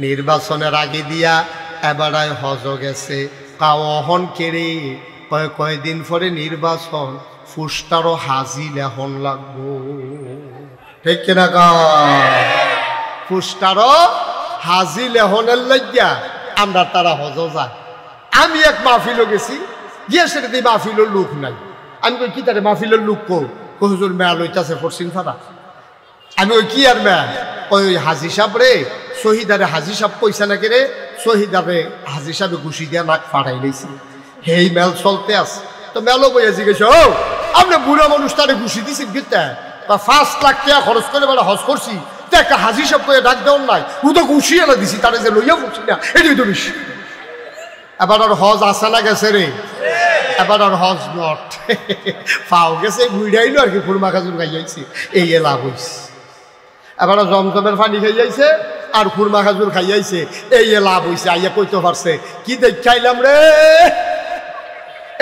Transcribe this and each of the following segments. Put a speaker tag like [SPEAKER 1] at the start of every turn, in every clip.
[SPEAKER 1] নির্বাচনের আগে দিয়া এবারায় হজ গেছে কাওহন কেড়ে কয়দিন পরে নির্বাচন ফুসটারও হাজি লেহন লাগবো ঠিক কিনা ফুসটারও হাজি লেহনের লাগিয়া আমরা তারা হজ যায়। আমি এক মাহফিলও গেছি গিয়ে সেটাতে মাহফিলের লোক নাই। আমি কই কি তারে মাহফিলের লোক কো হুজুর মেয়া লইতাছে ফরসিং ফাটা। আমি ওই কি আর মেয়া ওই হাজি সাহেব রে শহীদারে হাজি সাহেব পয়সা নাকি রে শহীদারে হাজি সাহেবে ঘুষি দিয়া নাক ফাটাই লইছি। হেই মেল চলতে আছে তো মেলও বইয়া জিজ্ঞেস ও আপনি বুড়া মানুষ তারে ঘুষি দিছি গীতা বা 5 লাখ টাকা খরচ করে বেলা হজ করছি তো একটা হাজি সাহেব করে ডাক দেওয়ার নাই ও তো ঘুষি এনে দিছি তারে যে লইয়া পড়ছি না এটাই তো বেশি। এবার আর হজ আসে না গেছে রে এবার আর হজ নট পাও গেছে বুড়াইলো আর কি খুরমা খাজুর খাইয়াইছি এই লাভ হইছে। এবার জমজমের পানি খাইয়াইছে আর খুরমা খাজুর খাইয়াইছে এই লাভ হইছে। আইয়া কইতে পারছে কি দেখাইলাম রে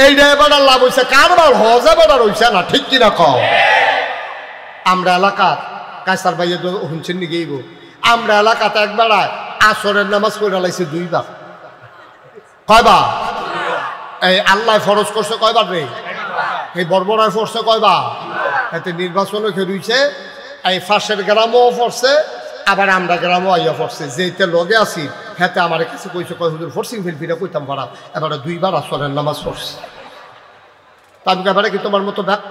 [SPEAKER 1] এইটা এবার আর লাভ হইছে কারবার হজ এবার আর হইছে না ঠিক কিনা কও। আমরা এলাকাত কায়সার ভাইয়া তো শুনছেন নি গেইব আমরা এলাকাতে একবার আসরের নামাজ পড়ে লাইছে 2 বার। কয়বার? এই আল্লাহ ফরজ করছে কয়বার রে? এই বর্বরায় পড়ছে কয়বার? এতে নির্বাচনও খেলুইছে এই ফাঁসের গ্রামও পড়ছে আবার আমরা গ্রামও আইয়া পড়ছে যেতে লগে আছি হেতে আমার কাছে কইছে কয় হুজুর ফরসিং ফিলফিরা কইতাম পারা এবার 2 বার আসরের নামাজ পড়ছে। তার এবারে কি তোমার মতো ব্যাক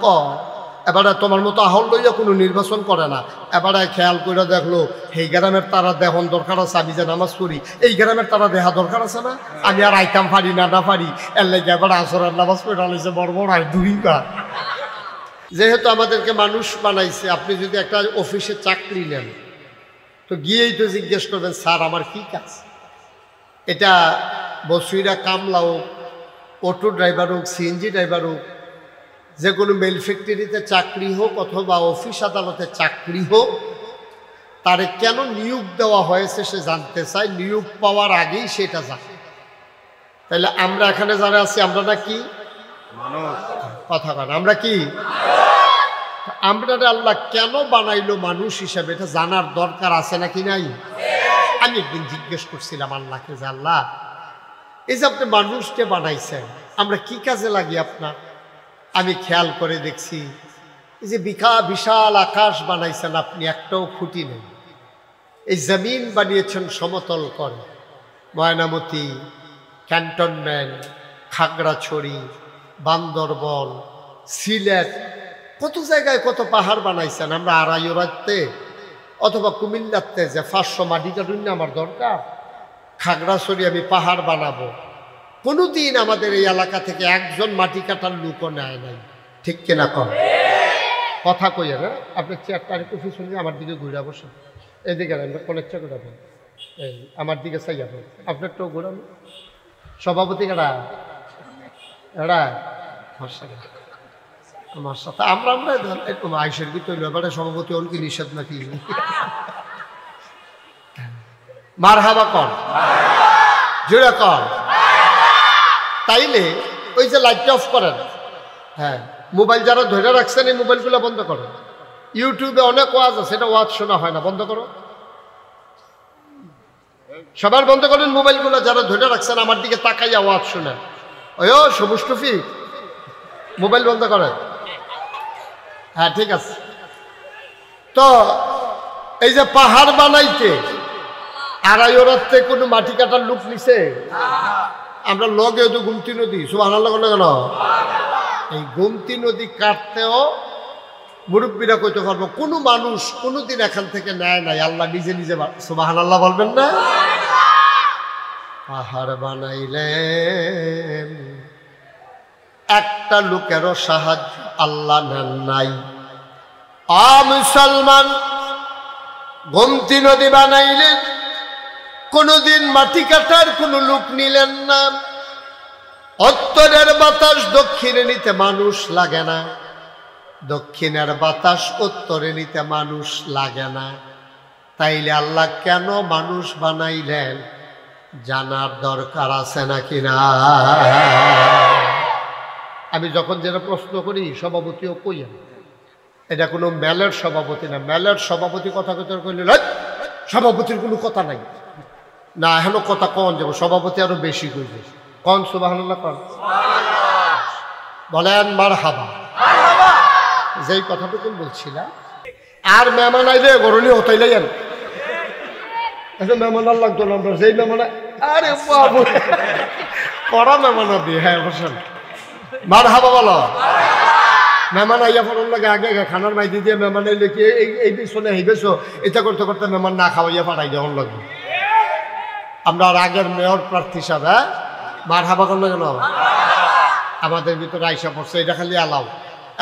[SPEAKER 1] এবারে তোমার মতো আহল লইয়া কোনো নির্বাচন করে না। এবারে খেয়াল করে দেখলো এই গ্রামের তারা দেহন দরকার আছে আমি যে নামাজ পড়ি এই গ্রামের তারা দেহা দরকার আছে না আমি আর আইতাম পারি না পারি এর লাগে এবার আসরের নামাজ পড়ে আলাইছে বড় আর 2 বার। যেহেতু আমাদেরকে মানুষ বানাইছে আপনি যদি একটা অফিসে চাকরি নেন তো গিয়েই তো জিজ্ঞেস করবেন স্যার আমার কি কাজ। এটা বসুইরা কামলা হোক অটো ড্রাইভার হোক সিএনজি ড্রাইভার হোক যে কোনো মেল ফ্যাক্টরিতে চাকরি হোক অথবা অফিস আদালতে চাকরি হোক তারে কেন নিয়োগ দেওয়া হয়েছে সে জানতে চায় নিয়োগ পাওয়ার আগেই সেটা জানে। তাহলে আমরা এখানে যারা আছি আমরা না কি কথা বলেন আমরা কি আমরা আল্লাহ কেন বানাইলো মানুষ হিসাবে এটা জানার দরকার আছে নাকি নাই? আমি একদিন জিজ্ঞেস করছিলাম আল্লাহকে যে আল্লাহ এই যে আপনি মানুষকে বানাইছেন আমরা কি কাজে লাগি আপনার? আমি খেয়াল করে দেখছি এই যে বিশাল আকাশ বানাইছেন আপনি একটাও খুঁটি নেই। এই জমিন বানিয়েছেন সমতল করে ময়নামতি ক্যান্টনমেন্ট খাগড়াছড়ি বান্দরবন সিলেট কত জায়গায় কত পাহাড় বানাইছেন। আমরা আড়াইওরাতে অথবা কুমিল্লাতে যে 500 মাটি কাটুন না আমার দরকার খাগড়াছড়ি আমি পাহাড় বানাবো কোনোদিন আমাদের এই এলাকা থেকে একজন মাটি কাটার লোকও নেয় নাই ঠিক কিনা কম কথা কই না আপনার চেয়ারটা আরেকটু পিছনে আমার দিকে ঘুরে বসেন এদিকে কোনেকটা ঘুরাবেন এই আমার দিকে চাই যাবেন আপনারটাও ঘুরানো সভাপতি কারা এরা আমার সাথে আমরা একটু আইসের কি তৈরি ব্যাপারে সভাপতি ওর কি নিষেধ নাকি মার হাবা কর জোরে কর। তাইলে ওই যে লাইটটা অফ করেন হ্যাঁ মোবাইল যারা ধরে রাখছেন এই মোবাইলগুলো বন্ধ করেন। ইউটিউবে অনেক ওয়াজ আছে সেটা ওয়াজ শোনা হয় না বন্ধ করো সবার বন্ধ করেন মোবাইলগুলো যারা ধরে রাখছেন আমার দিকে তাকাইয়া ওয়াজ শোনেন। ওই সবুজ টুফি মোবাইল বন্ধ করেন হ্যাঁ ঠিক আছে। তো এই যে পাহাড় বানাইতে আড়াইওরাতে কোনো মাটি কাটার লোক নিছে? আমরা লগে তো গোমতী নদী সুবহানাল্লাহ কেন এই গোমতী নদী কাটতেও মুরব্বীরা কইতে পারবো কোনো মানুষ কোনোদিন এখান থেকে নেয় নাই আল্লাহ নিজে নিজে সুবহানাল্লাহ বলবেন না? পাহাড় বানাইলেন একটা লোকেরও সাহায্য আল্লাহ নেন নাই। মুসলমান গোমতী নদী বানাইলেন কোনোদিন মাটি কাটার কোনো লোক নিলেন না। উত্তরের বাতাস দক্ষিণে নিতে মানুষ লাগে না দক্ষিণের বাতাস উত্তরে নিতে মানুষ লাগে না। তাইলে আল্লাহ কেন মানুষ বানাইলেন জানার দরকার আছে নাকি না? আমি যখন যেটা প্রশ্ন করি সভাপতিও কই এটা কোনো মেলের সভাপতি না। মেলের সভাপতি কথা কথা কইলে সভাপতির কোনো কথা নাই না এখনো কথা কন যাবো, সভাপতি আরো বেশি করবে। কন সুবহানাল্লাহ কন, বলেন মারহাবা। যেই কথাটুকু বলছিলাম, আর মেহমান আইলে গরণী হতাইলাই আন মেহমান আর লাগতো না। আমরা যেই মেহমান, আরে বাবু কড়া মেহমান দিয়ে, হ্যাঁ বসেন মারহাবা বলো। মেহমান আইয়া ফোন লাগে আগে খানার মাইদি দিয়ে মেহমান আইলে কি এই পিছনে এই বেছো এটা করতে করতে মেহমান না খাওয়াইয়া পাঠাই দেওয়ার লাগবে। আমরা আগের মেয়র প্রার্থী হিসাবে মারহাবা করলে কেন আমাদের ভিতরে আইসা পড়ছে, এটা খালি অ্যালাউ।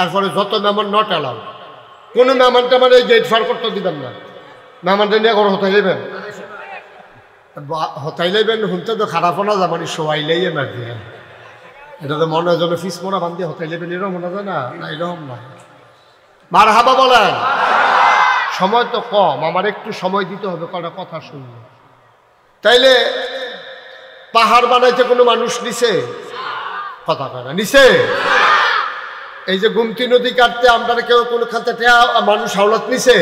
[SPEAKER 1] এরপরে যত মেহমান নট অ্যালাউ, কোনো মেহমানটা মানে এই গেট ফার করতে দিবেন না। মেহমানটা নিয়ে ঘর হতাই নেবেন, হতাই নেবেন শুনতে তো খারাপ না যা মানে শোয়াইলেই না দিয়ে, এটা তো মনে হয় যেন ফিস মোড়া বান্ধি হতাই নেবেন, এরকম মনে যায় না, না এরকম না। মারহাবা বলেন। সময় তো কম, আমার একটু সময় দিতে হবে কটা কথা শুনবো। তাইলে পাহাড় বানাইতে কোনো মানুষ নিছে? কথা কয় না, নিছে? এই যে গুমতি নদী কাটতে আমরা কেউ কোনো খাতে মানুষ হাওলাত নিছে?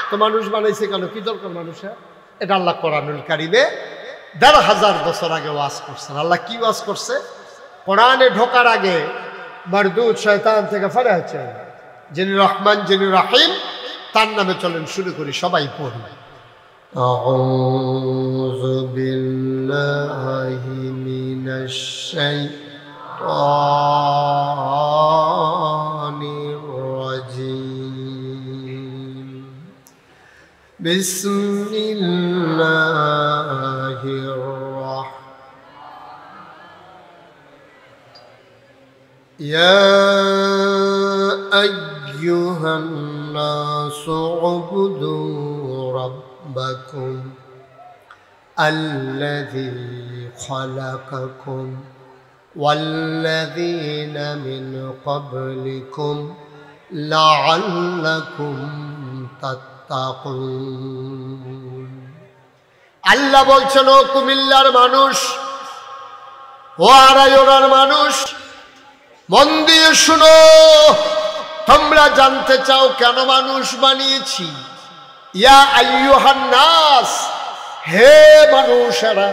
[SPEAKER 1] তো মানুষ বানাইছে কেন? কি দরকার মানুষের? এটা আল্লাহ কোরআনুল কারিমে ১,৫০০ বছর আগে ওয়াজ করছেন। আল্লাহ কি ওয়াজ করছে? কোরআনে ঢোকার আগে মারদুদ শয়তান থেকে ফারে আছে, যিনি রহমান যিনি রাহিম, তার নামে চলেন শুরু করি, সবাই পড়ি। আউযু বিল্লাহি মিনাশ শাইতানির রাজিম। বিসমিল্লাহির রাহমানির ইয়া আইয়ুহান নাসু উবুদু রাব্বাকুম আল্লাযী খালাকাকুম ওয়াল্লাযীনা মিন ক্বাবলিকুম লাআল্লাকুম তাত্তাকুন। আল্লাহ বলছেন, ও কুমিল্লার মানুষ, ও আড়াইওড়ার মানুষ, মন দিয়ে শুনো। তোমরা জানতে চাও কেন মানুষ বানিয়েছি? ইয়া আইয়ুহান নাস, হে মানুষেরা,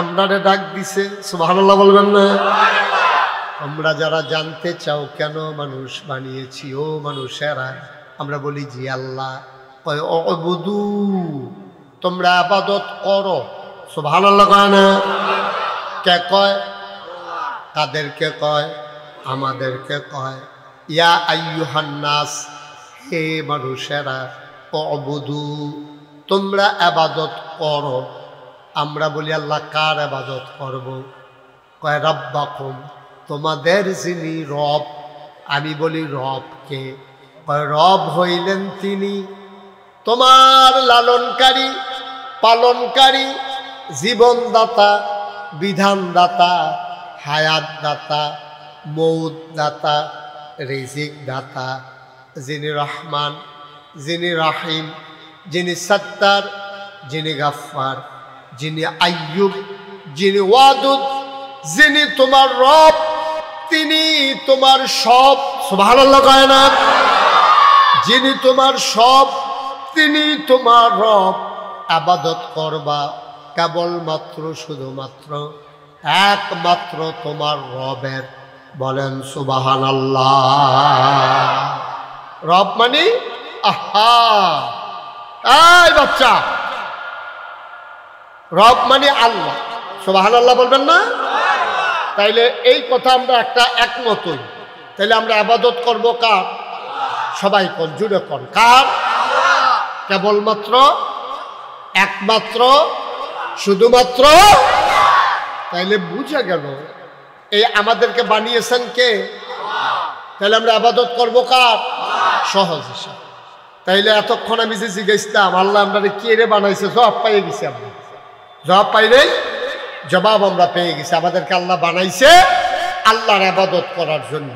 [SPEAKER 1] আমরারে ডাক দিছে। সুবহানাল্লাহ বলবেন না? তোমরা যারা জানতে চাও কেন মানুষ বানিয়েছি, ও মানুষেরা, আমরা বলি জি আল্লাহ। কয় উবুদু, তোমরা ইবাদত করো। সুবহানাল্লাহ কয় না? কে কয়? কাদেরকে কয়? আমাদেরকে কয়। ইয়া আইয়ুহান নাস, হে মানুষেরা, উবুদু, তোমরা ইবাদত করো। আমরা বলি আল্লাহ কার ইবাদত করব? কয় রাব্বাকুম, তোমাদের যিনি রব। আমি বলি রব কে? কয় রব হইলেন তিনি তোমার লালনকারী, পালনকারী, জীবনদাতা, বিধানদাতা, হায়াতদাতা, মৌতদাতা, রিজিক দাতা, যিনি রহমান, যিনি রাহিম, যিনি সত্তার, যিনি গাফফার, যিনি আইয়ুব, যিনি ওয়াদুদ, যিনি তোমার রব, তিনি তোমার সব। সুবহানাল্লাহ কয় না? যিনি তোমার সব, তিনি তোমার রব। ইবাদত করবা কেবলমাত্র, শুধুমাত্র, একমাত্র তোমার রবের। বলেন সুবহানাল্লাহ। রব মানে আহা, এই বাচ্চা, রব মানে আল্লাহ। সুবহানাল্লাহ বলবেন না? তাইলে এই কথা আমরা একটা একমতই। তাইলে আমরা ইবাদত করব কার? সবাই কোন, জুড়ে কোন, কার? কেবলমাত্র, একমাত্র, শুধুমাত্র। তাইলে বুঝা গেল এই আমাদেরকে বানিয়েছেন কে? তাহলে আমরা ইবাদত করব কার? সহজ হিসাব। তাইলে এতক্ষণ আমি যে জিজ্ঞাসতাম আল্লাহ আমরা কে রে বানাইছে, জবাব পাইয়ে গেছি। আমরা জবাব পাইলেই জবাব আমরা পেয়ে গেছি। আমাদেরকে আল্লাহ বানাইছে আল্লাহর ইবাদত করার জন্য।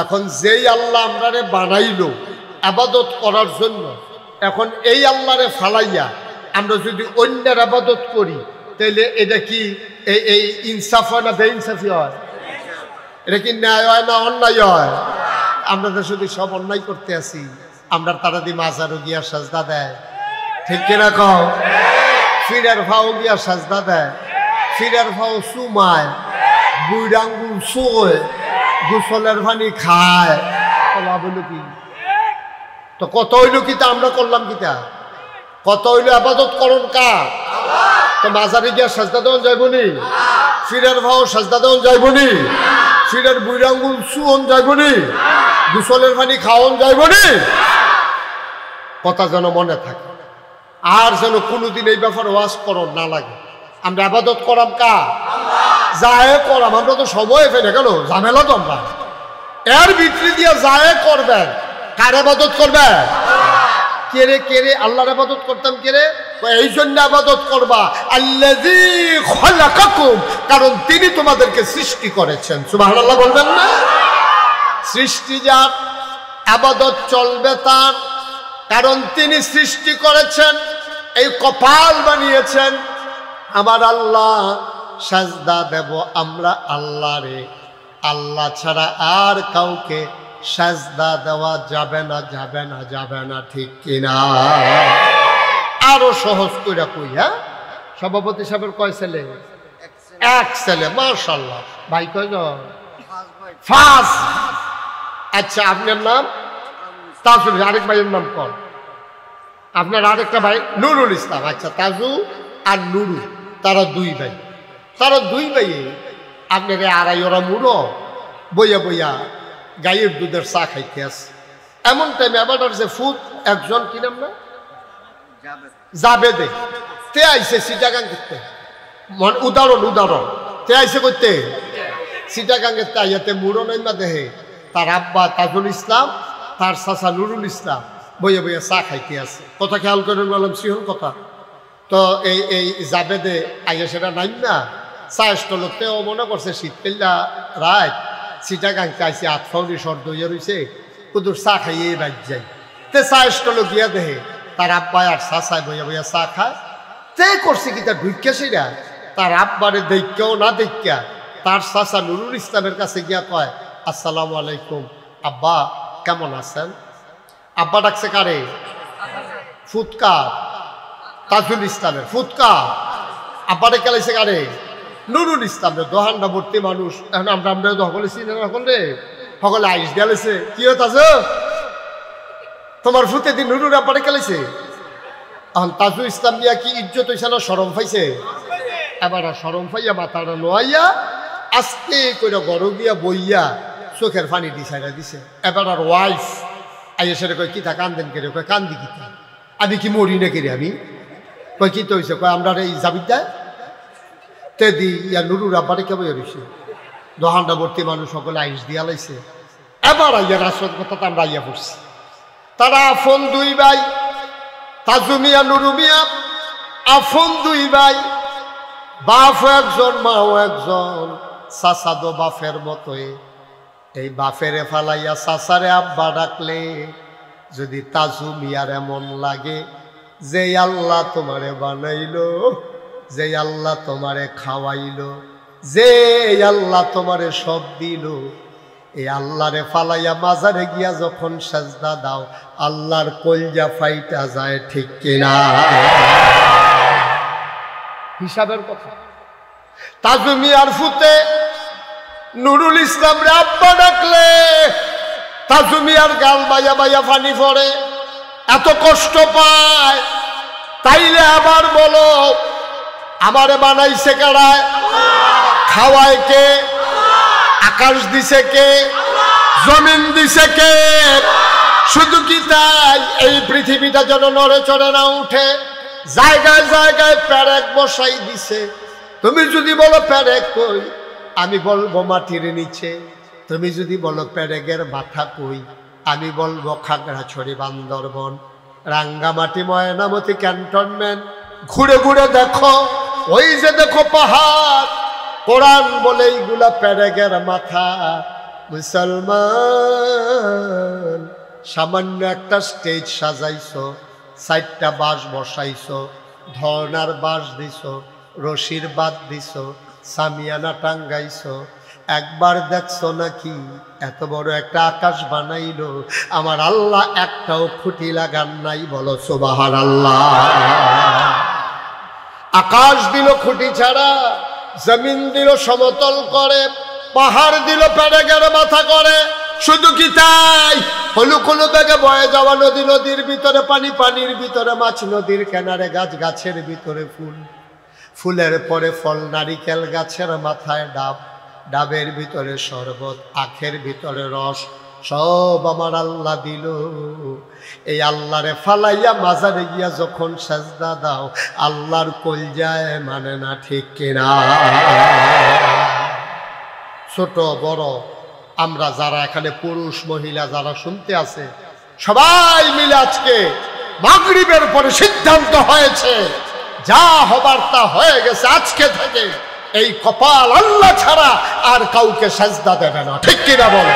[SPEAKER 1] এখন যেই আল্লাহ আমরারে বানাইলো ইবাদত করার জন্য, এখন এই আল্লাহরে ফালাইয়া আমরা যদি অন্যের ইবাদত করি, তাইলে এটা কি এই ইনসাফ হয় না বেইনসাফি হয়? এটা কি ন্যায় হয় না অন্যায় হয়? আমরা তো শুধু সব অন্যায় করতে আসি। আমরা তারা দিয়ে মাজারও গিয়া সাজদা দেয়, ঠিক কিনা কও? ফিরের ভাও গিয়া সাজদা দেয়, ফিরের ভাও চুমায়, বুড়াঙ্গুল শোয়, গোসলের পানি খায়। বলো কি তো কত হইল কিতা আমরা করলাম কিতা? কত হইল আবাদত করুন কা? তো মাজারে গিয়া সাজদা দেওয়া যাইবনি? ফিরের ভাও সাজদা দেওয়া যাইবনি? ফিরের বুড়াঙ্গুল শুয়ন যাইবনি? গোসলের পানি খাওয়ান যাইবনি? কথা যেন মনে থাকে, আর যেন কোনোদিন এই ব্যাপারে ওয়াজ করন না লাগে। আমরা আবাদত করাম কা? যায় করাম। আমরা তো সময় ফেলে গেল ঝামেলা তো আমরা এর ভিতরে দিয়ে যায় করবেন। কার আবাদত করবে? কেরে কেরে আল্লাহর আবাদত করতাম কেরে? এই জন্য আবাদত করবা আল্লাযী খালাকাকুম, কারণ তিনি তোমাদেরকে সৃষ্টি করেছেন। সুবহানাল্লাহ বলবেন না? সৃষ্টি যার, আবাদত চলবে তার, কারণ তিনি সৃষ্টি করেছেন, এই কপাল বানিয়েছেন। আমার আল্লাহ সাজদা দেব আমরা আল্লাহরে, আল্লাহ ছাড়া আর কাউকে সাজদা দেওয়া যাবে না, যাবে না, যাবে না। ঠিক কিনা? আরো সহজ করে কই। হ্যাঁ, সভাপতি সাহেবের কয় ছেলে? এক ছেলে। মাশাআল্লাহ। ভাই কয়জন? ফাস। আচ্ছা, আপনার নাম? তাজুল। আরেক ভাইয়ের নাম কর। আপনার আরেকটা ভাই নুরুল ইসলাম। আচ্ছা, তাজু আর নুরু, তারা দুই ভাই। তারা দুই ভাই আপনার আড়াই ওরা মুড়ো বইয়া বইয়া গাইয়ের দুধের চা খাইতে আছে। এমন টাইমে আবার যে ফুট একজন কি নাম না জাবেদে, তে আইসে চিটাগাং করতে। উদাহরণ উদাহরণ, তে আইসে করতে চিটাগাঙ্গের তাইয়াতে মুড়ো নাইমা দেহে তার আব্বা তাজুল ইসলাম, তার চাচা নুরুল ইসলাম বইয়া বইয়া চা খাইতে আছে। কথা খেয়াল করে বললাম, সিহন কথা। তো এই জাবেদে আইয়া সেটা নাইম না চা স্টলতেও মনে করছে শীতকাল্লা রাত চিটাগাংতে আইসে আতফাউনি সর দইয়া রয়েছে, কুদুর চা খাইয়ে বাইর যাই। তে চা স্টল গিয়া দেহে তার আব্বা আর চাচায় বইয়া বইয়া চা খায়। তে করছে কি তার ঢুকিয়া সেটা তার আব্বারে দেখিয়াও না দেখিয়া তার চাচা নুরুল ইসলামের কাছে গিয়া কয়, আসসালামু আলাইকুম আব্বা, কেমন আছেন? আব্বা ডাকছে কারে? ফুৎকার, তাজুল ইসলামের ফুৎকার। আব্বারে কেলাইছে কারে? নুরুল ইসলামের। দোহান্ডা ভর্তি মানুষ। এখন আমরা সকলে চিনে না, সকলে সকলে আইস গেলেছে। কি হতাছ তোমার ফুতে দিন নুরুল আব্বারে কেলাইছে। এখন তাজুল ইসলাম দিয়া কি ইজ্জত হইছে না শরম পাইছে? এবার শরম পাইয়া মাথাটা নোয়াইয়া আস্তে করে গরু গিয়া বইয়া চোখের পানি দিছাইরা দিছে। এবার আর ওয়াইফ আইয়া সেটা কয় কিতা কান্দেন কেড়ে? কয় কান্দি কিতা, আমি কি মরি না কেড়ে? আমি কয় কি তো হয়েছে? কয় আমরা এই জাবিদা তে দি ইয়া নুরুর আব্বারে কে বই রয়েছে। দোহান্ডা ভর্তি মানুষ সকলে আইস দিয়া লাইছে। এবার আইয়া রাসদ কথা আমরা আইয়া পড়ছি। তারা আফন দুই ভাই, তাজু মিয়া নুরু মিয়া আফন দুই ভাই। বাপ একজন, মাও একজন, চাচাদো বাপের মতোই। এই বাপেরে ফালাইয়া চাচারে আব্বা ডাকলে যদি তাজু মিয়ার এমন লাগে যে আল্লাহ তোমারে বানাইলো, যে আল্লাহ তোমারে খাওয়াইলো, যে আল্লাহ তোমারে সব দিল, এই আল্লাহরে ফালাইয়া মাজারে গিয়া যখন সাজদা দাও আল্লাহর কলজা ফাইটা যায়। ঠিক কিনা? হিসাবের কথা। তাজু মিয়ার ফুতে নুরুল ইসলাম রে আব্বা ডাকলে তাজু মিয়ার গাল বাইয়া বাইয়া পানি পড়ে, এত কষ্ট পায়। তাইলে আবার বলো আমারে বানাইছে কারায়? খাওয়ায় কে? আকাশ দিছে কে? জমিন দিছে কে? শুধু কি তাই এই পৃথিবীটা যেন নড়ে চড়ে না উঠে, জায়গায় জায়গায় প্যারেক বসাই দিছে। তুমি যদি বলো প্যারেক কই, আমি বলবো মাটির নিচে। তুমি যদি বলো প্যারেকের মাথা কই, আমি বলবো খাগড়াছড়ি, বান্দরবন, রাঙ্গামাটি, ময়নামতি, ক্যান্টনমেন্ট। ঘুরে ঘুরে দেখো, ওই যে দেখো পাহাড়, কোরআন বলে এইগুলা প্যারেকের মাথা। মুসলমান সামান্য একটা স্টেজ সাজাইছো, 4টা বাঁশ বসাইছো, ধর্নার বাঁশ দিছো, রশির বাদ দিছো, সামিয়ানা টাঙ্গাইছো। একবার দেখছো নাকি এত বড় একটা আকাশ বানাইলো, আমার আল্লাহ একটাও খুঁটি লাগান নাই? বলো সুবহানাল্লাহ। আকাশ দিল খুঁটি ছাড়া, জমিন দিল সমতল করে, পাহাড় দিল পেরেকের মাথা করে। শুধু কি তাই, হলু হলু বেগে বয়ে যাওয়া নদী, নদীর ভিতরে পানি, পানির ভিতরে মাছ, নদীর কিনারে গাছ, গাছের ভিতরে ফুল, ফুলের পরে ফল, নারিকেল গাছের মাথায় ডাব, ডাবের ভিতরে শরবত, আখের ভিতরে রস, সব আমার আল্লাহ দিল। এই আল্লাহরে ফালাইয়া মাজারে গিয়া যখন সাজদা দাও, আল্লাহর কলজায় মানে না, ঠিক কিনা? ছোট বড় আমরা যারা এখানে পুরুষ মহিলা যারা শুনতে আছে, সবাই মিলে আজকে মাগরিবের পরে সিদ্ধান্ত হয়েছে, যা হবার তা হয়ে গেছে। আজকে থেকে এই কপাল আল্লাহ ছাড়া আর কাউকে সাজদা দেবে না, ঠিক কিনা বলে?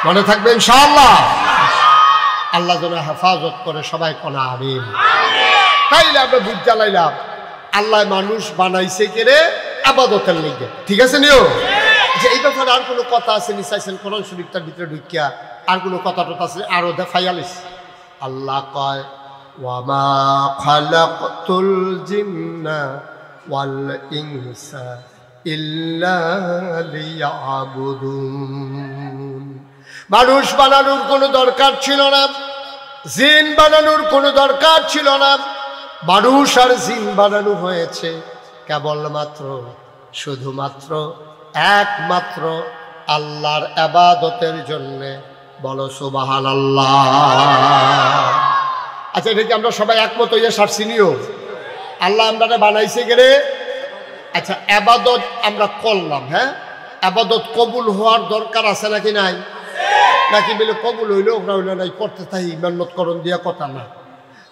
[SPEAKER 1] মনে থাকবে ইনশাআল্লাহ। আল্লাহ যেন হেফাজত করে, সবাই কোনা আমিন। তাইলে আমরা বুঝ জ্বালাইলাম আল্লাহ মানুষ বানাইছে কেরে আবাদতের লিগে, ঠিক আছে নিও। যে এই ব্যাপারে আর কোনো কথা আছে নি চাইছেন কোরআন শরীফটার ভিতরে ঢুকিয়া আর কোনো কথা টথা আছে আরো দেখাইয়ালিস? আল্লাহ কয় ওয়ামা খালাকতুল জিন্না ওয়াল ইনসা ইল্লা লিয়াবুদুন। মানুষ বানানোর কোনো দরকার ছিল না, জিন বানানোর কোনো দরকার ছিল না। মানুষ আর জিন বানানো হয়েছে কেবলমাত্র, শুধুমাত্র, একমাত্র আল্লাহর ইবাদতের জন্য। বলো সুবহানাল্লাহ। আচ্ছা, এটা কি আমরা সবাই একমত হইয়া সারছি নিও? আল্লাহ আমরা বানাইছে গেলে। আচ্ছা, ইবাদত আমরা করলাম, হ্যাঁ, ইবাদত কবুল হওয়ার দরকার আছে নাকি নাই? নাকি বলে কবুল হইলো ওরা হইলো নাই, করতে থাকি মেহনত করণ দিয়া কথা না।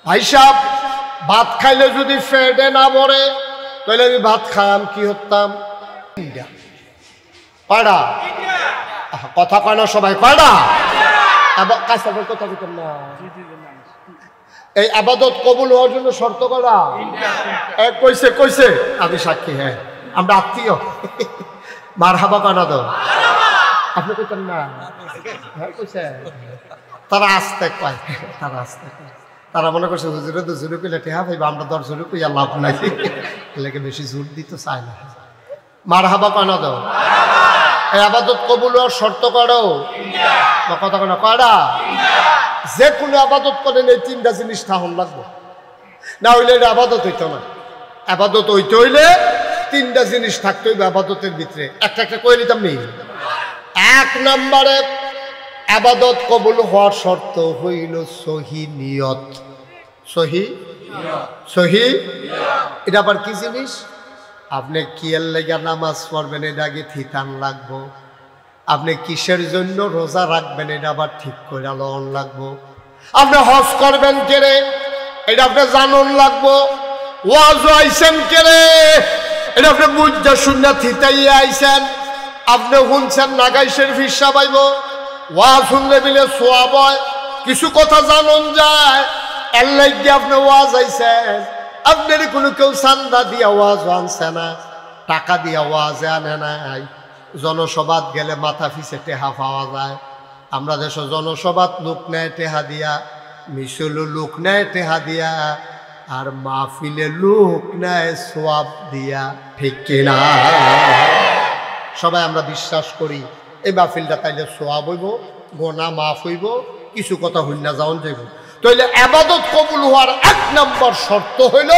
[SPEAKER 1] ভাই সাহেব, ভাত খাইলে যদি ফেটে না ভরে তাহলে আমি ভাত খাম কি হতাম? কয়টা কথা কয় না সবাই? কয়টা কথা বলতাম না। এই আবাদত কবুল হওয়ার জন্য শর্ত করা কইছে কইছে আমি সাক্ষী। হ্যাঁ, আমরা আত্মীয়। মারহাবা কানা দাও, আপনি কইতেন না? হ্যাঁ কইছে। তারা আসতে কয়, তারা আসতে কয়, তারা মনে করছে হুজুরে 2 জোরে কইলে টেহা পাইবা, আমরা 10 জোরে কইয়া লাভ নাই, এলাকে বেশি জোর দিতে চায় না। মারহাবা কানা দাও। এই আবাদত কবুল হওয়ার শর্ত করো কথা কেন কয়টা? যে কোনো আবাদত করেন এই 3টা জিনিস থাকুন লাগবে, না হইলে এটা আবাদত হইতো না। আবাদত হইতে হইলে 3টা জিনিস থাকতে হইবে আবাদতের ভিতরে। একটা একটা কয়ে নিতাম নেই। 1 নম্বরে আবাদত কবুল হওয়ার শর্ত হইল সহি নিয়ত। সহি সহি এটা আবার কি জিনিস? আপনি কিয়ের লেগা নামাজ পড়বেন এটা আগে থিতান লাগবো। আপনি কিসের জন্য রোজা রাখবেন এটা আবার ঠিক করে লন লাগবো। আপনি হজ করবেন কেরে এটা আপনি জানন লাগবো। ওয়াজ আইছেন কেরে এটা আপনি বুঝা শুননা থিতাইয়া আইছেন। আপনি শুনছেন নাগাইশের ফিসা পাইব, ওয়াজ শুনলে মিলে সোয়াব হয়, কিছু কথা জানন যায়, এর লাগে আপনি ওয়াজ আইছেন। আপনার কোনো কেউ চান্দা দিয়া ওয়াজ আনছে না, টাকা দিয়া ওয়াজ আনে নাই। জনসভাত গেলে মাথা ফিসে টেহা পাওয়া যায়। আমরা দেশে জনসভাত লোক নেয় টেহা দিয়া, মিশলও লোক নেয় টেহা দিয়া, আর মাহফিলে লোক নেয় সোয়াব দিয়া, ঠিক কিনা? সবাই আমরা বিশ্বাস করি এই মাহফিলটা তাইলে সোয়াব হইব, গোনা মাফ হইব, কিছু কথা হইনা যাওন যাইব। তাইলে ইবাদত কবুল হওয়ার 1 নম্বর শর্ত হইল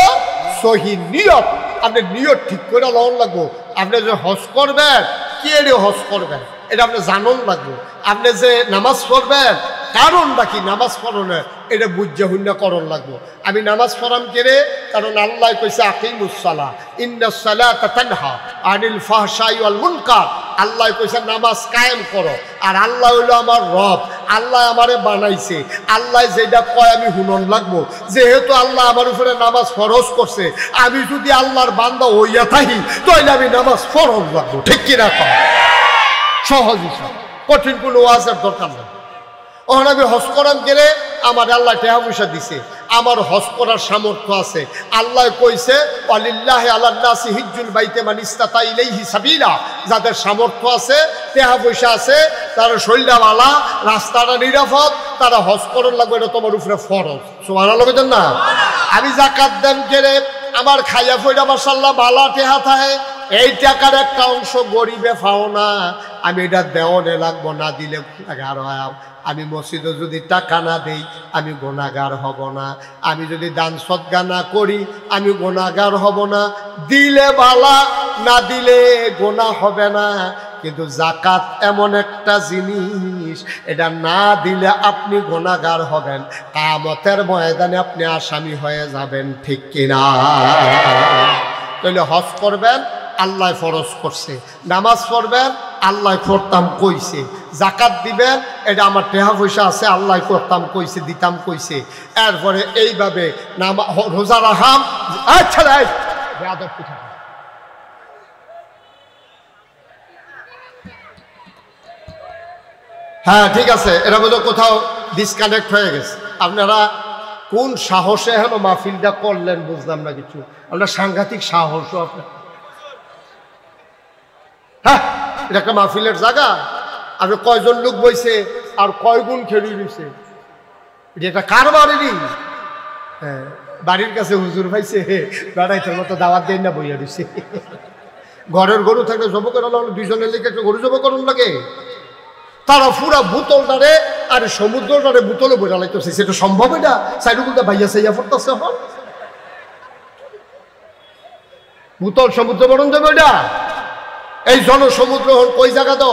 [SPEAKER 1] সহি নিয়ত। আপনি নিয়ত ঠিক করে লওন লাগবো। আপনি যে হজ করবেন কি এর হজ করবেন এটা আপনি জানন লাগবো। আপনি যে নামাজ পড়বেন কারণটা কি নামাজ পড়নের এটা বুঝা হুন্না করণ লাগবো। আমি নামাজ পড়াম কেরে কারণ আল্লাহ কইছে আকিমুস সালাহ ইন্নাস সালাতা তানহা আনিল ফাহশাই ওয়াল মুনকার। আল্লাহ কইছে নামাজ কায়েম করো। আর আল্লাহ হইল আমার রব, আল্লাহ আমারে বানাইছে। আল্লাহ যেটা কয় আমি হুনন লাগবো। যেহেতু আল্লাহ আমার উপরে নামাজ ফরজ করছে, আমি যদি আল্লাহর বান্দা হইয়া থাকি তাহলে আমি নামাজ ফরজ লাগবো, ঠিক কিনা? সহজ হিসাব, কঠিন কোনো ওয়াজের দরকার নেই। ওখানে আমি হজ করাম গেলে আমার আল্লাহ টাকা পয়সা দিছে, আমার হজ করার সামর্থ্য আছে। আল্লাহ কইছে ওয়ালিল্লাহি আলান নাসি হিজ্জুল বাইতি মান ইসতাতা ইলাইহি সাবিলা। যাদের সামর্থ্য আছে, টাকা পয়সা আছে, তার শরীরওয়ালা, রাস্তাটা নিরাপদ, তারা হজ করার লাগবে, এটা তোমার উপরে ফরজ। সুবহানাল্লাহ বলেন না? আমি যাকাত দেন গেলে আমার খাইয়া ফইরা মাশাআল্লাহ বালা টেহা থাকে, এই টাকার একটা অংশ গরিবে পাও না, আমি এটা দেওয়ানে লাগবো, না দিলে গুনাহগার হয়। আমি মসজিদে যদি টাকা না দেই আমি গুনাহগার হব না, আমি যদি দান সদকা না করি আমি গুনাহগার হব না। দিলে বালা, না দিলে গুনাহ হবে না। কিন্তু যাকাত এমন একটা জিনিস, এটা না দিলে আপনি গুনাহগার হবেন, কিয়ামতের ময়দানে আপনি আসামি হয়ে যাবেন, ঠিক কিনা? তাহলে হজ করবেন, আল্লাহ ফরজ করছে। নামাজ পড়বেন, আল্লাহ করতাম কইছে। যাকাত দিবেন, এটা আমার টাকা পয়সা আছে, আল্লাহ করতাম কইছে, দিতাম কইছে। এরপরে এইভাবে রোজা রাখাম। আচ্ছা হ্যাঁ ঠিক আছে, এটা বোধহয় কোথাও ডিসকানেক্ট হয়ে গেছে। আপনারা কোন সাহসে হেন মাহফিলটা করলেন বুঝলাম না কিছু। আপনার সাংঘাতিক সাহসও আপনার। হ্যাঁ, এটা একটা মাহফিলের জায়গা। আপনি কয়জন লোক বইছে আর কয় গুণ খেড়ি রয়েছে, এটা একটা কার বাড়িরই। হ্যাঁ, বাড়ির কাছে হুজুর ভাইছে, বেড়াইতের মতো দাওয়াত দেন না, বইয়া দিছে। ঘরের গরু থাকলে জব করা লাগলো, দুইজনের লিখে একটা গরু জব করুন লাগে। তারা পুরা বোতলটারে আর সমুদ্রটারে বোতলে বইরা লাগতেছে, সেটা সম্ভব? এটা সাইডুগুলটা ভাইয়া সাইয়া পড়তেছে। এখন বোতল সমুদ্র বরণ যাবে ওইটা। এই জনসমুদ্র হন কই জায়গা তো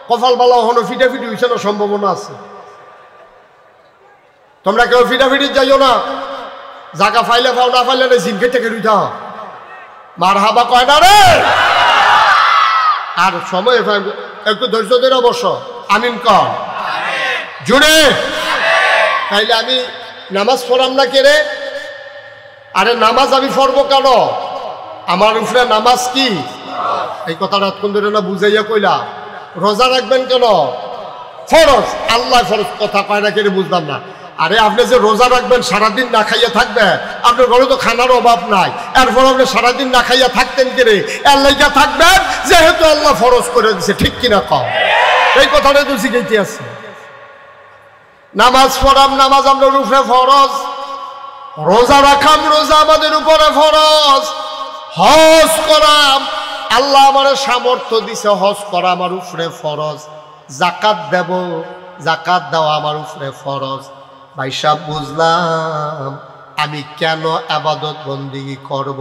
[SPEAKER 1] কপাল বালা হন ফিটাফিটি হইছে না, সম্ভাবনা আছে। তোমরা কেউ ফিটাফিটি যাইও না, জায়গা ফাইলে পাও, না ফাইলে না জিনকে থেকে রুইতা মার হাবা কয় না রে। আর সময় একটু ধৈর্য ধরে বসো, আমিন কর জুড়ে। তাইলে আমি নামাজ পড়াম না কে রে? আরে নামাজ আমি পড়বো কেন? আমার উপরে নামাজ কি? এই কথাটা কোন ধরে না বুঝাইয়া কইলা। রোজা রাখবেন কেন? ফরজ, আল্লাহ ফরজ। কথা কয় না কেন বুঝলাম না। আরে আপনি যে রোজা রাখবেন, সারাদিন না খাইয়া থাকবেন, আপনার ঘরে তো খানার অভাব নাই, এরপর আপনি সারাদিন না খাইয়া থাকতেন কেড়ে? এর লাইগা থাকবেন যেহেতু আল্লাহ ফরজ করে দিছে, ঠিক কিনা কম? এই কথাটা তো শিখাইতে আছে। নামাজ পড়াম, নামাজ আপনার উপরে ফরজ। রোজা রাখাম, রোজা আমাদের উপরে ফরজ। হজ করাম, আল্লাহ আমার সামর্থ্য দিছে, হজ করা আমার উপরে ফরজ। যাকাত দেব, যাকাত দেওয়া আমার উপরে ফরজ। ভাই সাহেব, বুঝলাম আমি কেন আবাদত বন্দেগী করব।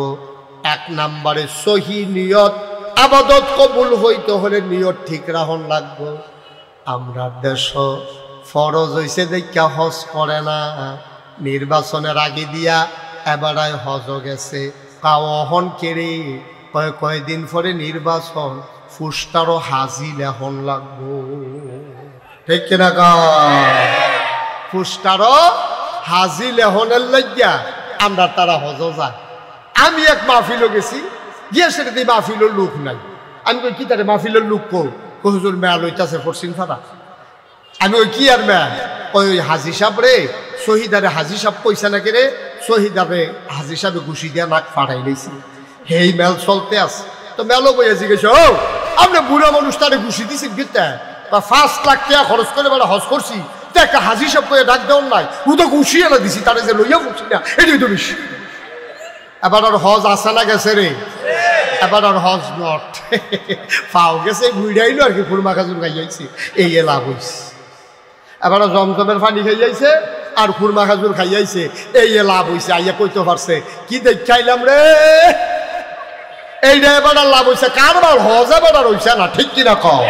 [SPEAKER 1] এক নম্বরে সহি নিয়ত। আবাদত কবুল হইতে হলে নিয়ত ঠিক রাখন লাগবো। আমরা দেশ ফরজ হইছে দেখা হজ করে না, নির্বাচনের আগে দিয়া এবারায় হজ গেছে, কাওহন কেড়ে কয়দিন পরে নির্বাচন, ফুসটারও হাজি লেখন লাগবো, ঠিক কিনা কা? ফুসটারও হাজি লেহনের লাগিয়া আমরা তারা হজ যায়। আমি এক মাহফিলও গেছি, গিয়ে সেটা দিয়ে মাহফিলের লোক নাই। আমি কই কি তারে মাহফিলের লোক কো? হুজুর মেয়া লইতাছে পশ্চিম ফাটা। আমি ওই কি আর মেয়া? ওই হাজি সাহেব রে, শহীদারে হাজি সাহেব কইছে নাকি রে, শহীদারে হাজি সাহেবে ঘুষি দিয়া নাক ফাটাই লইছি। হেই মেল চলতে আছে। তো মেলও বইয়া জিজ্ঞেস, ও আপনি বুড়া মানুষ তারে ঘুষি দিছি গীতা বা 5 লাখ টাকা খরচ করে বেলা হজ করছি, তো একটা হাজি সাহেব করে ডাক দেওয়ার নাই, ও তো ঘুষি এনে দিছি, তারে যে লইয়া পড়ছি না, এটাই তো বেশি। এবার আর হজ আসে না গেছে রে, এবার আর হজ নট পাও গেছে, বুড়াইলো আর কি, খুরমা খাজুর খাইয়াইছি, এই লাভ হইছে। এবার জমজমের পানি খাইয়াইছে আর খুরমা খাজুর খাইয়াইছে, এই লাভ হইছে। আইয়া কইতে পারছে কি দেখাইলাম রে, এইটা এবার লাভ হইছে। কারবার হজ এবার আর হইছে না, ঠিক কিনা কও?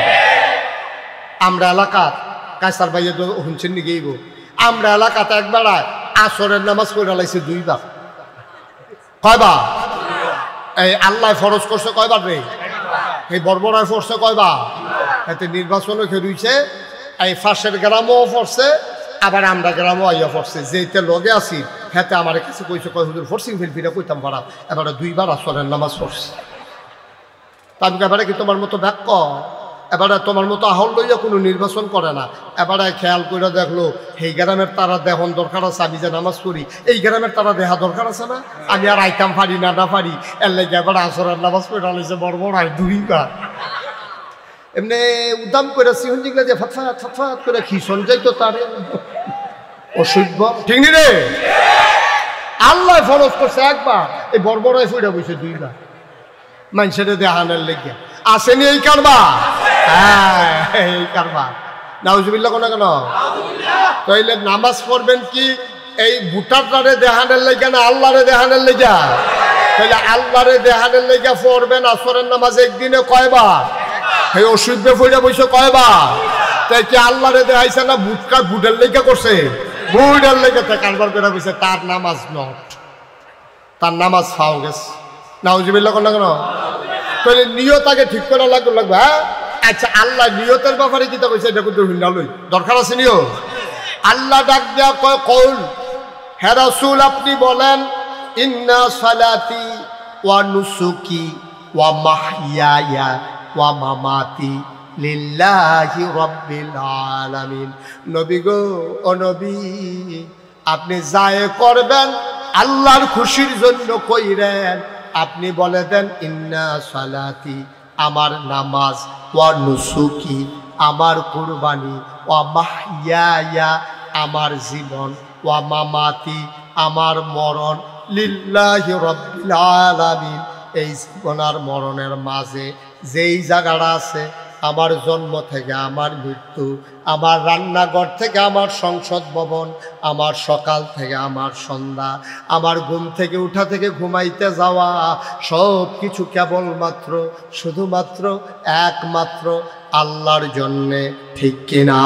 [SPEAKER 1] আমরা এলাকাত কায়সার ভাইয়া তো শুনছেন নি গেইব, আমরা এলাকাতে একবেলায় আসরের নামাজ পড়ে লাইছে 2 বার। কয়বার? এই আল্লাহ ফরজ করছে কয়বার রে? এই বর্বরায় পড়ছে কয়বার? এতে নির্বাচনও খেলুইছে, এই ফাঁসের গ্রামও পড়ছে, আবার আমরা গ্রামও আইয়া পড়ছে। যেতে লগে আছি হেতে আমার কাছে কইছে, কয় হুজুর ফরসিং ফিলফিরা কইতাম পারা, এবারে 2 বার আসরের নামাজ পড়ছে। তার এবারে কি তোমার মতো ব্যাক এবারে তোমার মতো আহল লইয়া কোনো নির্বাচন করে না। এবারে খেয়াল করে দেখলো এই গ্রামের তারা দেহন দরকার আছে, আমি যে নামাজ পড়ি এই গ্রামের তারা দেহা দরকার আছে না, আমি আর আইতাম পারি না না পারি, এর লাগে এবারে আসরের নামাজ পড়ে আলাইছে বড় বড় আর 2 বার। এমনি উদাম করে সিহন জিগলা যে ফাটফাট ফাটফাট করে খিসন যাইতো তার অসভ্য, ঠিক নি রে? আল্লাহ ফরজ করছে একবার, এই বড়বড়ায় ফুটে বসে দুইবার মানুষের দেহানের লেগে। আসেনি এই কারবার? হ্যাঁ, এই কারবার। নাউজুবিল্লাহ কোন কেন? তাইলে নামাজ পড়বেন কি এই ভুটারটারে দেহানের লেগে না আল্লাহরে দেহানের লেগে? তাহলে আল্লাহরে দেহানের লেগে পড়বেন আসরের নামাজ একদিনে কয়বার? এই অসুবিধে ফুটে বসে কয়বার? তাই কি আল্লাহরে দেখাইছে না বুটের লেগে করছে? বুটের লেগে কারবার করে বসে, তার নামাজ নট, তার নামাজ ফাও গেছে। নাউজুবিল্লাহ কোন কেন? তাহলে নিয়ত আগে ঠিক করা লাগবে। হ্যাঁ আচ্ছা, আল্লাহ নিয়তের ব্যাপারে কি তা কইছে এটা কিন্তু লই দরকার আছে নিয়ত। আল্লাহ ডাক দেয়া কয় কৌল, হে রাসূল আপনি বলেন ইন্না সালাতি ওয়া নুসুকি ওয়া মাহইয়ায়া ওয়া মামাতি লিল্লাহি রাব্বিল আলামিন। নবী গো, ও নবী, আপনি যায়ে করবেন আল্লাহর খুশির জন্য কইরেন। আপনি বলে দেন ইন্না সালাতি আমার নামাজ, ওয়া নুসুকি আমার কুরবানি, ওয়া মাহইয়ায়া আমার জীবন, ওয়া মামাতি আমার মরণ, লিল্লাহি রাব্বিল আলামিন এই জীবন আর মরণের মাঝে যেই জায়গাটা আছে, আমার জন্ম থেকে আমার মৃত্যু, আমার রান্নাঘর থেকে আমার সংসদ ভবন, আমার সকাল থেকে আমার সন্ধ্যা, আমার ঘুম থেকে উঠা থেকে ঘুমাইতে যাওয়া, সব কিছু কেবলমাত্র শুধুমাত্র একমাত্র আল্লাহর জন্যে, ঠিক কিনা?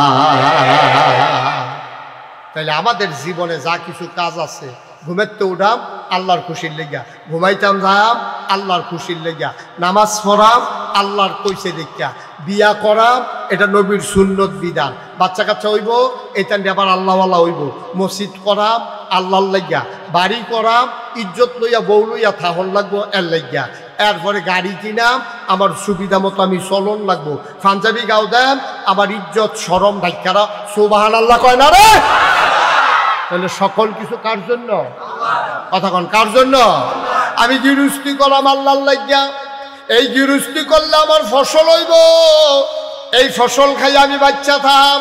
[SPEAKER 1] তাইলে আমাদের জীবনে যা কিছু কাজ আছে, ঘুমেতে উঠাম আল্লাহর খুশির লেগা, ঘুমাইতাম যাম আল্লাহর খুশির লেগা, নামাজ পড়াম আল্লাহর কইছে দেখা, বিয়া করাম এটা নবীর সুন্নত বিধান, বাচ্চা কাচ্চা হইব এটা আবার আল্লাহওয়ালা হইব, মসজিদ করাম আল্লাহর লেগা, বাড়ি করাম ইজ্জত লইয়া বউ লইয়া থাহন লাগবো এর লেগা, এরপরে গাড়ি কিনাম আমার সুবিধা মতো আমি চলন লাগবো, পাঞ্জাবি গাও দেন আমার ইজ্জত শরম ঢাকারা সুবহানাল্লাহ কয় না রে? তাহলে সকল কিছু কার জন্য? কথা কন, কার জন্য? আমি গৃহস্থী করলাম আল্লাহর লাগিয়া, এই গৃহস্থী করলে আমার ফসল হইব, এই ফসল খাই আমি বাচ্চা থাম,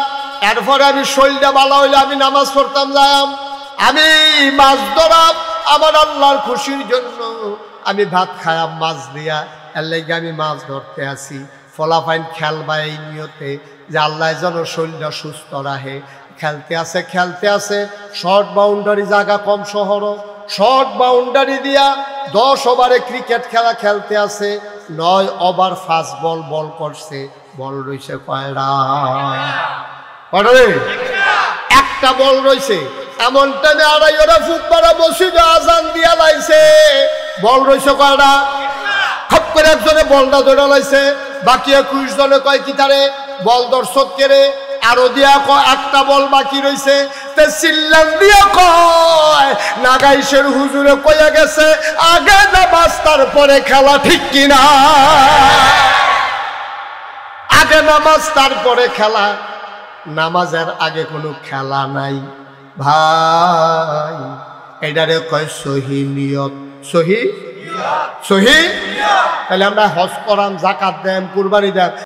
[SPEAKER 1] এরপরে আমি শরীরটা ভালো হইলে আমি নামাজ পড়তাম যাম, আমি মাছ ধরাম আমার আল্লাহর খুশির জন্য, আমি ভাত খায়াম মাছ দিয়া, এর লাগে আমি মাছ ধরতে আসি, ফলাফাইন খেলবা এই নিয়তে যে আল্লাহ যেন শরীরটা সুস্থ রাখে। খেলতে আছে শর্ট বাউন্ডারি জায়গা কম শহর, শর্ট বাউন্ডারি দিয়া 10 ওভারে ক্রিকেট খেলা খেলতে আছে, 9 ওভার ফাস্ট বল করছে, বল রয়েছে কয়টা? একটা বল রয়েছে। এমন টাইমে 2.5 ওরা ফুটবল মসজিদে আজান দিয়া লাইছে, বল রয়েছে কয়টা? খপ করে একজনে বলটা ধরে লাইছে, বাকি 21 জনে কয় কি তারে বল দর্শক কেড়ে আরো দিয়া একটা বল বাকি রয়েছে, চিল্লান দিয়া কয় নাগাইশের হুজুরে কইয়া গেছে আগে নামাজ তারপরে খেলা, ঠিক কিনা? আগে নামাজ তারপরে খেলা, নামাজের আগে কোনো খেলা নাই ভাই, এটারে কয় সহি নিয়ত। সহি তাহলে আমরা হজ করাম, জাকাত দেন, কুরবানি দেন,